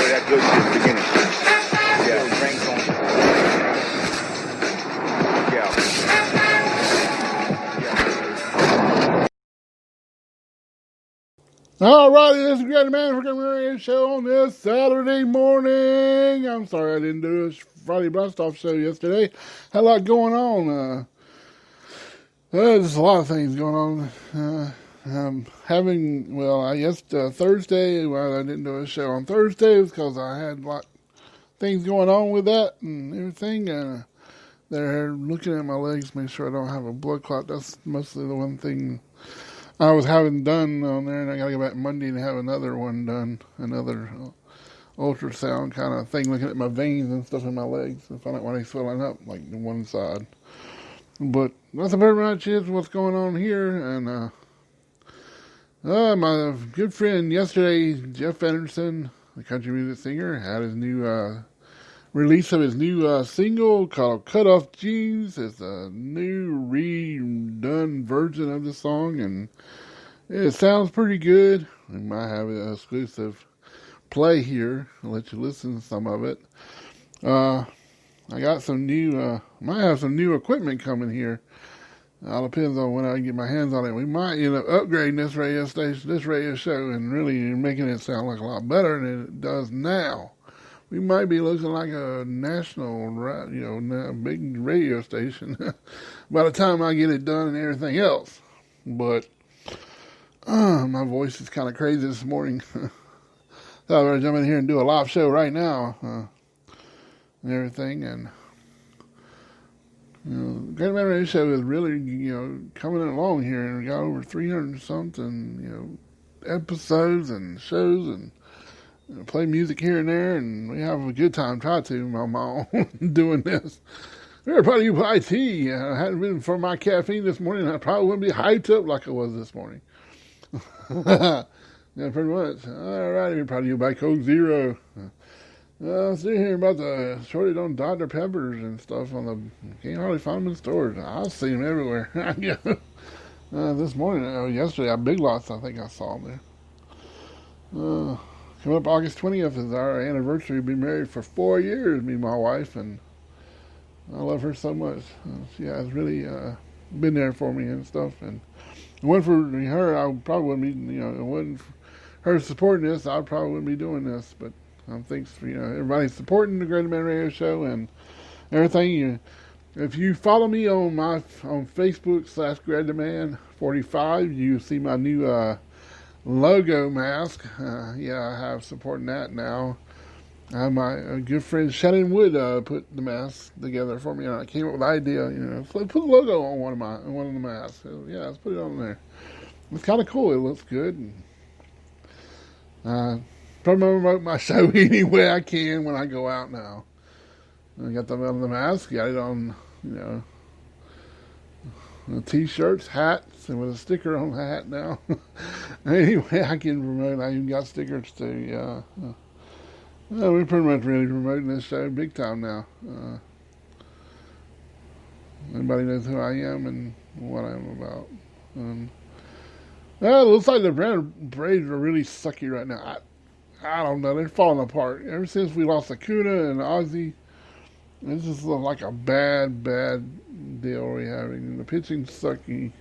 that good shit at the beginning. Yeah. Ranks on. All right, this is Grady Man for the Radio Show on this Saturday morning. I'm sorry I didn't do this Friday Blast Off show yesterday. Had a lot going on. There's a lot of things going on. I guess Thursday, I didn't do a show on Thursday because I had a lot of things going on with that and everything. They're looking at my legs, make sure I don't have a blood clot. That's mostly the one thing I was having done on there, and I gotta go back Monday and have another one done, another ultrasound kind of thing, looking at my veins and stuff in my legs and find out why they're swelling up, like the one side. But that's pretty much is what's going on here, and my good friend yesterday, Jeff Anderson, the country music singer, had his new release of his new single called Cut Off Jeans. It's a new redone version of the song, and it sounds pretty good. We might have an exclusive play here. I'll let you listen to some of it. I got some new, might have some new equipment coming here. All depends on when I get my hands on it. We might end up upgrading this radio station, this radio show, and really making it sound like a lot better than it does now. We might be looking like a national, big radio station by the time I get it done and everything else. But my voice is kind of crazy this morning. Thought I better jump in here and do a live show right now and everything. And Great Man Radio Show is really coming along here, and we got over 300 something episodes and shows and. Play music here and there, and we have a good time. Try to on my own doing this. Everybody, you buy tea. Hadn't been for my caffeine this morning, I probably wouldn't be hyped up like I was this morning. Yeah, pretty much. All right, everybody, you buy Coke Zero. I'm sitting here about the shortage on Dr. Peppers and stuff on the. Can't hardly find them in stores. I see them everywhere. This morning, yesterday, at Big Lots, I think I saw them there. Coming up August 20th is our anniversary. We've been married for 4 years, me and my wife, and I love her so much. She has really been there for me and stuff. And if it wasn't for her, I probably wouldn't be, it wasn't for her supporting this, I probably wouldn't be doing this. But thanks for, everybody supporting the Great Man Radio Show and everything. If you follow me on Facebook /GreaterMan45, you see my new logo mask. I have supporting that now. My good friend Shannon Wood put the mask together for me, and I came up with the idea, put a logo on one of the masks. So, let's put it on there. It's kind of cool. It looks good. Promote my show any way I can when I go out now. I got the mask, got it on, T-shirts, hats, and with a sticker on the hat now. Anyway, I can promote. I even got stickers too. We're pretty much really promoting this show big time now. Everybody knows who I am and what I'm about. It looks like the Braves are really sucky right now. I don't know. They're falling apart. Ever since we lost Acuna and Ozzie, this just looks like a bad deal we're having. The pitching's sucky.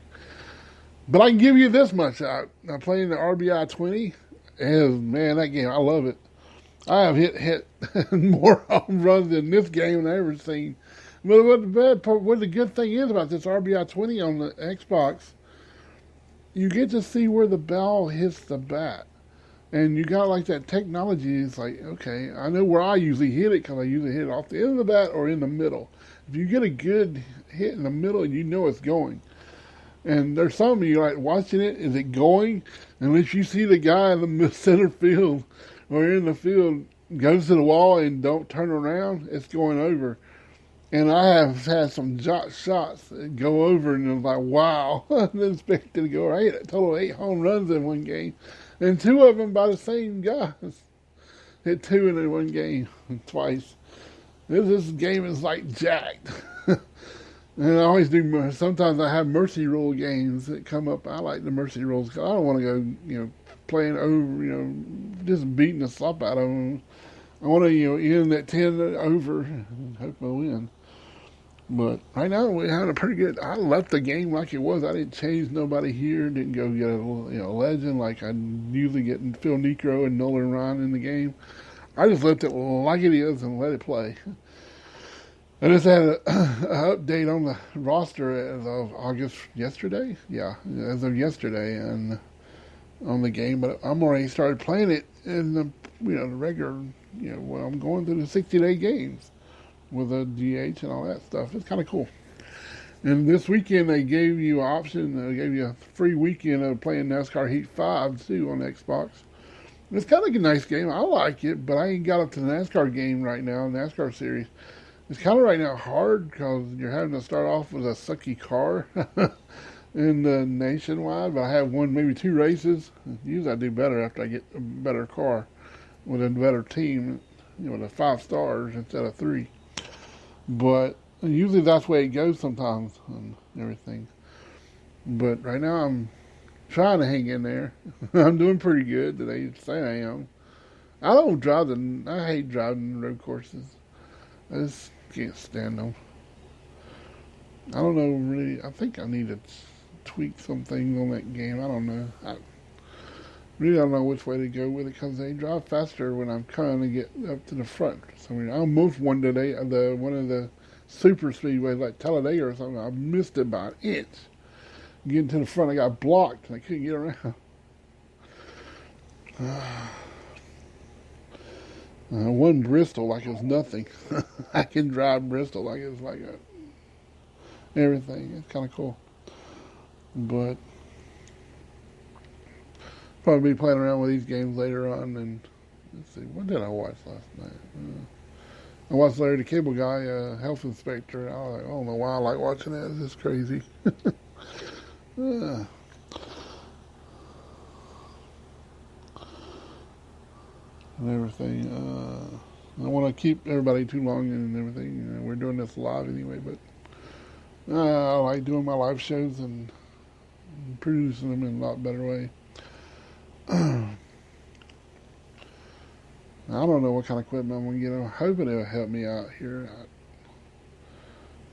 But I can give you this much. I'm playing the RBI 20. And man, that game, I love it. I have hit more home runs in this game than I've ever seen. But what the good thing is about this RBI 20 on the Xbox, you get to see where the ball hits the bat. And you got like that technology. It's like, okay, I know where I usually hit it because I usually hit it off the end of the bat or in the middle. If you get a good hit in the middle, you know it's going. And there's some of you like watching it. Is it going? Unless you see the guy in the center field or in the field goes to the wall and don't turn around, it's going over. And I have had some shots that go over, and I'm like, wow, I didn't expect it to go. I hit a total of 8 home runs in one game. And 2 of them by the same guy. Hit 2 in one game, twice. This game is like jacked. And I always sometimes I have mercy rule games that come up. I like the mercy rules because I don't want to go, playing over, just beating the slop out of them. I want to, end at 10 over and hope I win. But right now we had a pretty good. I left the game like it was. I didn't change nobody here. Didn't go get a legend like I usually get Phil Necro and Nolan Ryan in the game. I just left it like it is and let it play. I just had an update on the roster as of August yesterday. Yeah, as of yesterday and on the game. But I'm already started playing it in the the regular. Well, I'm going through the 60-day games with a DH and all that stuff. It's kind of cool. And this weekend they gave you an option. They gave you a free weekend of playing NASCAR Heat 5 too on Xbox. It's kind of a nice game. I like it, but I ain't got up to the NASCAR game right now, NASCAR series. It's kind of right now hard because you're having to start off with a sucky car in the nationwide. But I have won maybe 2 races. Usually I do better after I get a better car with a better team, with a 5 stars instead of 3. But usually that's the way it goes sometimes and everything. But right now I'm trying to hang in there. I'm doing pretty good. They say I am. I don't drive I hate driving road courses. I just can't stand them. I don't know really. I think I need to tweak some things on that game. I don't know. I really don't know which way to go with it because they drive faster when I'm trying to get up to the front. So I almost won today. One of the super speedways like Talladega or something. I missed it by an inch. Getting to the front, I got blocked and I couldn't get around. I won Bristol like it was nothing. I can drive Bristol like it's like everything. It's kind of cool. But probably be playing around with these games later on. And let's see, what did I watch last night? I watched Larry the Cable Guy, Health Inspector. I don't know why I like watching that. It's just crazy. And everything. I don't want to keep everybody too long and everything. We're doing this live anyway, but I like doing my live shows and producing them in a lot better way. I don't know what kind of equipment I'm going to get. I'm hoping it'll help me out here.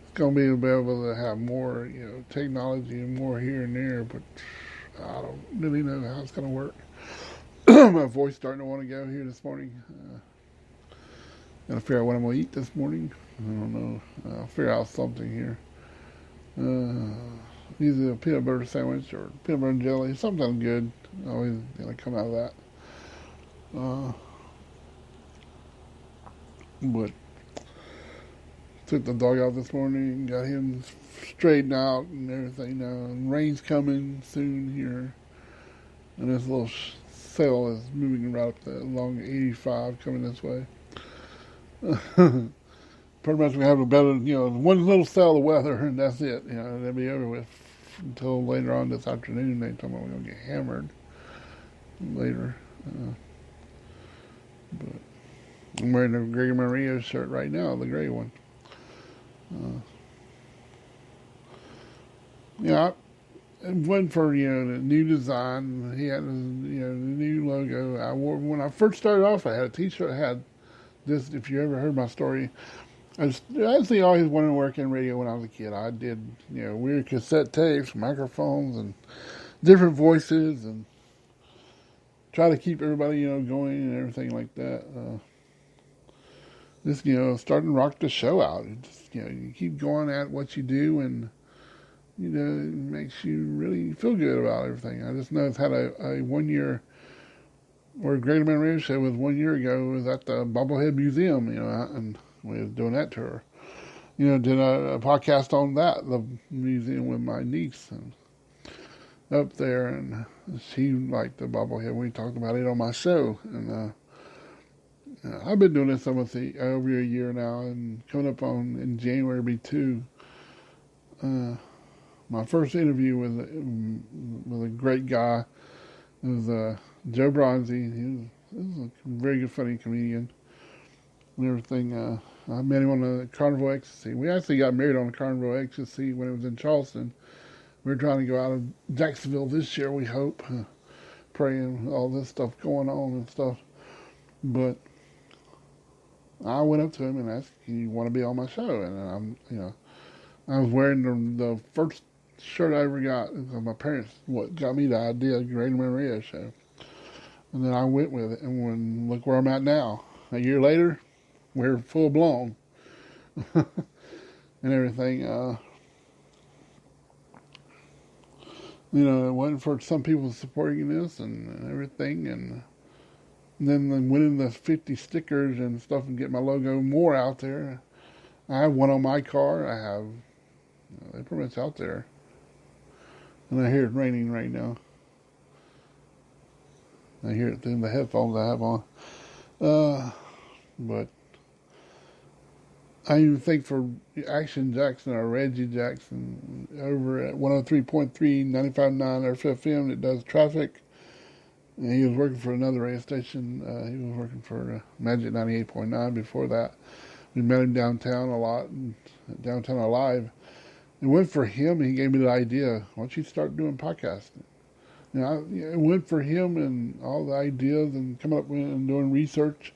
It's going to be able to have more, technology and more here and there, but I don't really know how it's going to work. My voice starting to want to go here this morning. Gotta figure out what I'm going to eat this morning. I don't know. I'll figure out something here. Either a peanut butter sandwich or peanut butter and jelly. Something good. Always going to come out of that. But took the dog out this morning, got him straightened out and everything now. And rain's coming soon here. And this little cell is moving right up along 85 coming this way. Pretty much we have a better, one little cell of weather and that's it. That'll be over with until later on this afternoon. They told me we're going to get hammered later. But I'm wearing the Greg Maria shirt right now, the gray one. I went for, the new design. He had, the new logo. When I first started off, I had a t-shirt that had this, if you ever heard my story. I actually always wanted to work in radio when I was a kid. I did, weird cassette tapes, microphones, and different voices, and try to keep everybody, going and everything like that. Just, starting to rock the show out. Just, you keep going at what you do, and, it makes you really feel good about everything. I just know it's had a 1 year, or Great American Radio Show was 1 year ago. It was at the Bobblehead Museum, and we was doing that tour. Did a podcast on that, the museum with my niece, and up there, and she liked the bobblehead. We talked about it on my show, and I've been doing this almost over a year now, and coming up on in January will be 2. My first interview with a great guy. It was Joe Bronzy. He was a very good, funny comedian and everything. I met him on the Carnival Ecstasy. We actually got married on the Carnival Ecstasy when it was in Charleston. We're trying to go out of Jacksonville this year, we hope. praying, all this stuff going on and stuff. But I went up to him and asked, "You want to be on my show?" And I was wearing the first shirt I ever got. My parents what got me the idea of the Great American Radio Show, and then I went with it. And look where I'm at now. A year later, we're full blown and everything. It wasn't for some people supporting this and everything, and then winning the 50 stickers and stuff and get my logo more out there. I have one on my car. I have, they're pretty much out there. And I hear it raining right now. I hear it through the headphones I have on. But I even think for Action Jackson or Reggie Jackson over at 103.3, 95.9 RFFM that does traffic. And he was working for another radio station. He was working for Magic 98.9 before that. We met him downtown a lot, downtown Alive. It went for him, and he gave me the idea, why don't you start doing podcasting? It went for him and all the ideas and coming up with and doing research.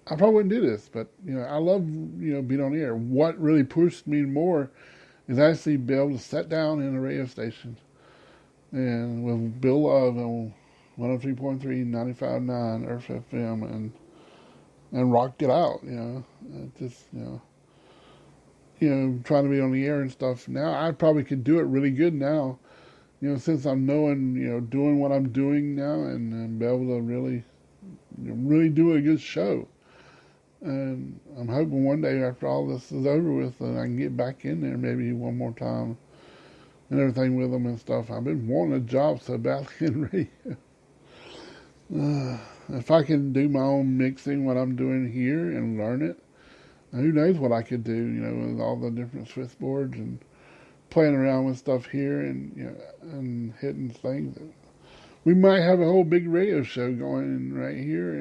I probably wouldn't do this, but, I love, being on the air. What really pushed me more is actually be able to sit down in a radio station and with Bill Love on 103.3, 95.9 RFFM and rocked it out, trying to be on the air and stuff. Now I probably could do it really good now, since I'm knowing, doing what I'm doing now and be able to really do a good show. And I'm hoping one day after all this is over with that I can get back in there maybe one more time and everything with them and stuff. I've been wanting a job so badly in radio. If I can do my own mixing, what I'm doing here, and learn it, who knows what I could do, with all the different switchboards and playing around with stuff here and hitting things. We might have a whole big radio show going right here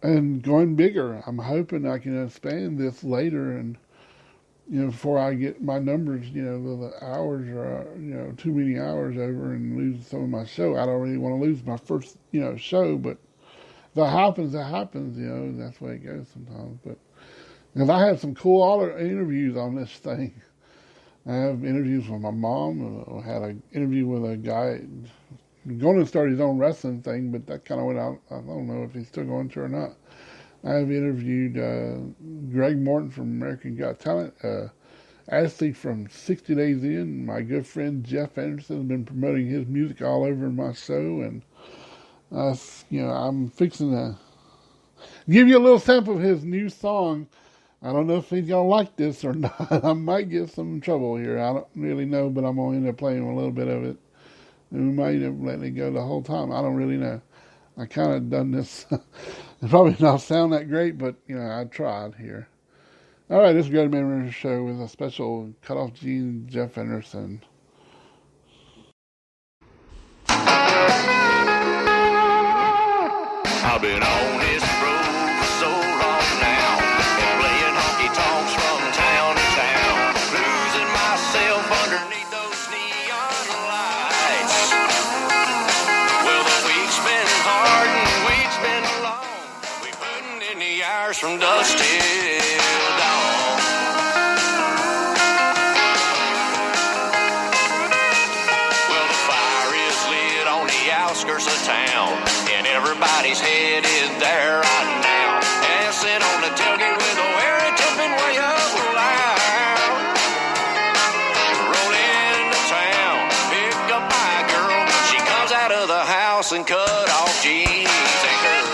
and going bigger. I'm hoping I can expand this later and, before I get my numbers, the hours are, too many hours over and lose some of my show. I don't really want to lose my first, show, but if that happens, that's the way it goes sometimes. But because I have some cool other interviews on this thing. I have interviews with my mom. I had an interview with a guy going to start his own wrestling thing, but that kind of went out. I don't know if he's still going to or not. I have interviewed Greg Morton from American Got Talent, Ashley from 60 Days In. My good friend Jeff Anderson has been promoting his music all over my show, and I'm fixing to give you a little sample of his new song. I don't know if he's gonna like this or not. I might get some trouble here. I don't really know, but I'm gonna end up playing a little bit of it, and we might end up letting it go the whole time. I don't really know. I kind of done this. It probably not sound that great, but, I tried here. All right, this is Great American Show with a special Cut-Off Gene, Jeff Anderson. I've been on this road for so long now, playing honky tonks from town to town, losing myself underneath those neon lights. Well, the week's been hard and the week's been long. We putting in the hours from dusk till dawn. Well, the fire is lit on the outskirts of town, and everybody's head is there right now. Dancing on the tailgate with a weary tipping way up loud. Roll into town, pick up my girl. She comes out of the house and cut off jeans and curls.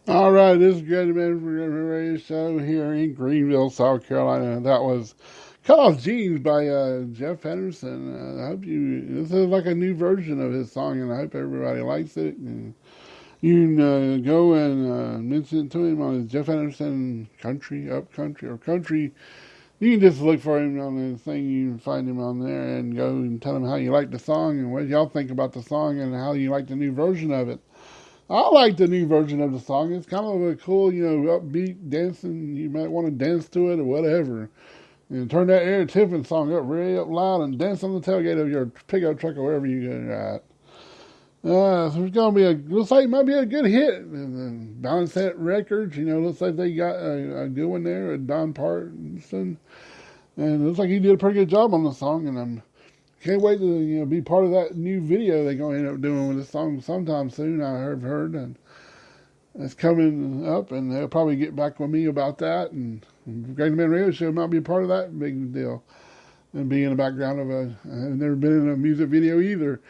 All right, this is Greg Man from the Radio Show here in Greenville, South Carolina. That was Cut Off Jeans by Jeff Henderson. I hope this is like a new version of his song, and I hope everybody likes it. And you can go and mention it to him on his Jeff Henderson Country, Up Country, or Country. You can just look for him on the thing. You can find him on there and go and tell him how you like the song and what y'all think about the song and how you like the new version of it. I like the new version of the song. It's kind of a cool, upbeat dancing. You might want to dance to it or whatever. And turn that Eric Tiffin song up really up loud and dance on the tailgate of your pickup truck or wherever you go at. So it's going to be looks like it might be a good hit. And then Balance Set Records, looks like they got a good one there with Don Parkinson. And it looks like he did a pretty good job on the song. And can't wait to be part of that new video they're going to end up doing with the song sometime soon. I have heard, and it's coming up, and they'll probably get back with me about that. And Great Man Radio Show might be part of that big deal, and be in the background of I've never been in a music video either.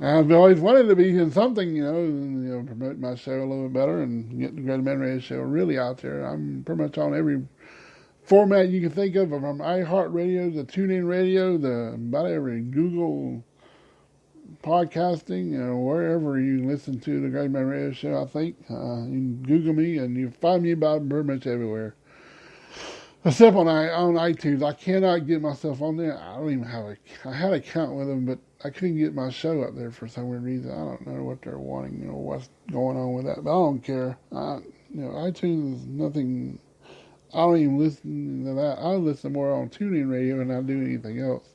I've always wanted to be in something, and, promote my show a little bit better and get the Great Man Radio Show really out there. I'm pretty much on every format you can think of, from iHeartRadio, the TuneIn Radio, about every Google podcasting, wherever you listen to the Great Man Radio Show. I think you can Google me and you find me about pretty much everywhere, except on iTunes. I cannot get myself on there. I don't even I had an account with them, but I couldn't get my show up there for some weird reason. I don't know what they're wanting, what's going on with that, but I don't care. iTunes is nothing. I don't even listen to that. I listen more on TuneIn Radio than I do anything else.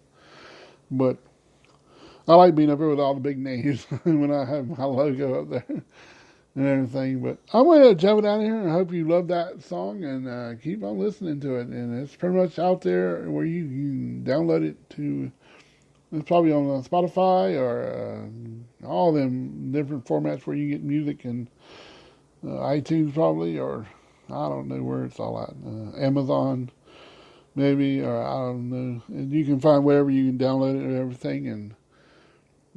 But I like being up there with all the big names when I have my logo up there and everything. But I'm going to jump down here and I hope you love that song and keep on listening to it. And it's pretty much out there where you can download it to. It's probably on Spotify or all them different formats where you get music, and iTunes probably, or I don't know where it's all at. Amazon, maybe, or I don't know. And you can find wherever you can download it and everything. And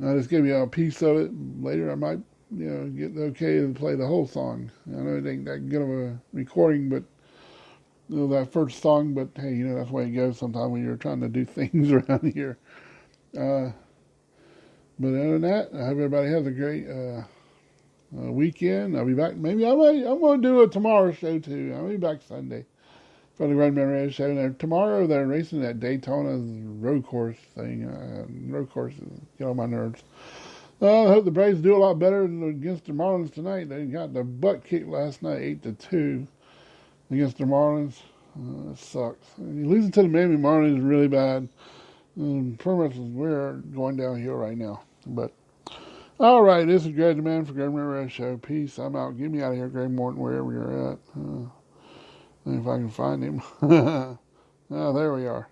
I'll just give you a piece of it. Later I might, get the okay to play the whole song. I know it ain't that good of a recording, but that first song. But hey, that's the way it goes sometimes when you're trying to do things around here. But other than that, I hope everybody has a great weekend. I'll be back. Maybe I'm going to do a tomorrow show too. I'll be back Sunday for the Great Man Radio Show. And tomorrow they're racing that Daytona's road course thing. Road courses get on my nerves. I hope the Braves do a lot better against the Marlins tonight. They got the butt kicked last night, 8-2 against the Marlins. It sucks. Losing to the Miami Marlins is really bad. Pretty much we're going downhill right now. But all right, this is Greg the Man for Greg Man Radio Show. Peace. I'm out. Get me out of here, Greg Morton, wherever you're at. If I can find him. Oh, there we are.